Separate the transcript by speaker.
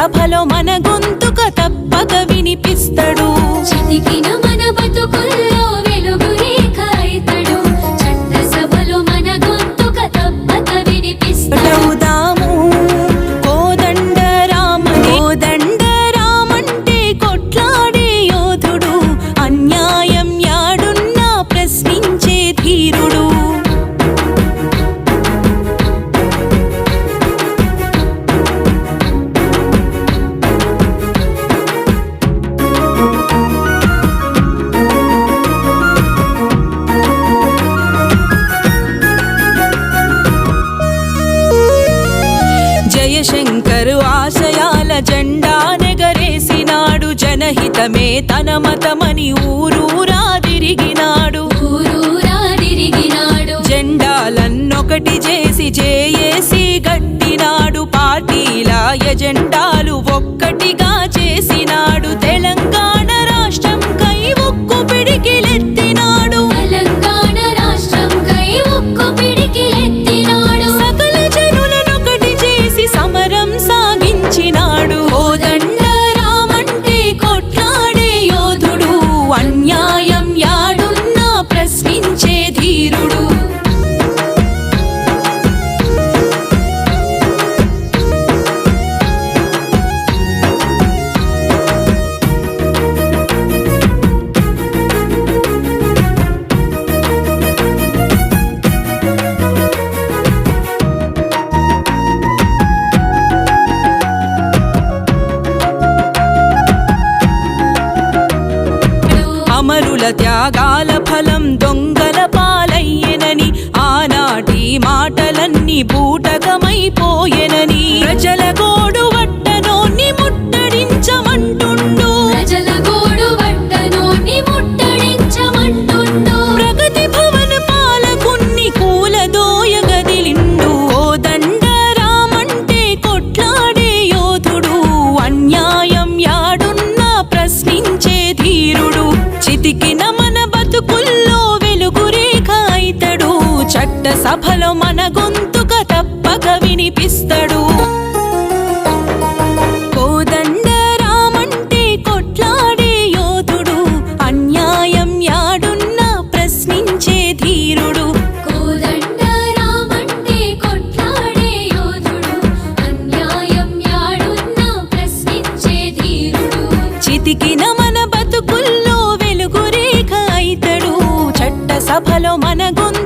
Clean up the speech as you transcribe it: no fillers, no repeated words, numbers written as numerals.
Speaker 1: సభలో మన గొంతుక తప్పక వినిపిస్తడు
Speaker 2: చితికిన మన బతుకుల్లో వెలుగు రేఖ అయితడు చట్ట సభలో మన గొంతుక తప్పక వినిపిస్తడు
Speaker 1: కోదండ రామంటే కొట్లాడే యోధుడు అన్యాయం యాడున్నా ప్రశ్నించే ధీరుడు జయశంకరు ఆశయాల జెండా నెగరేసినాడు జనహితమే తన మతమని ఊరూరా తిరిగినాడు జెండాలన్నొకటి చేసి జేఏసీ గట్టినాడు పార్టీల ఎజెండాలు ఒక్కటిగా చేసినాడు తెలంగాణ రాష్ట్రం కై ఒక్కు పిడికిలెత్తినాడు సకల జనులనొకటి చేసి సమరం సాగించినాడు కోదండ రామంటే కొట్లాడే యోధుడు అన్యాయం యాడున్నా ప్రశ్నించే ధీరుడు అమరుల త్యాగాల ఫలం దొంగల పాలయ్యెనని ఆనాటి మాటలన్నీ బూటకమైపోయెనని ప్రజల గోడు వట్టనోన్ని ముట్టడించమంటుండు ప్రగతి భవన పాలకున్ని కూలదోయ గదిలిండు కోదండ రామంటే కొట్లాడే యోధుడు అన్యాయం యాడున్నా ప్రశ్నించే ధీరుడు చితికిన మన బతుకుల్లో వెలుగు రేఖ అయితడు చట్ట సభలో మన గొంతుక తప్పక వినిపిస్తడు కోదండ రామంటే కొట్లాడే యోధుడు అన్యాయం యాడున్నా ప్రశ్నించే ధీరుడు చితికిన మన బతుకుల్లో వెలుగు రేఖ అయితడు చట్ట సభలో మన గొంతు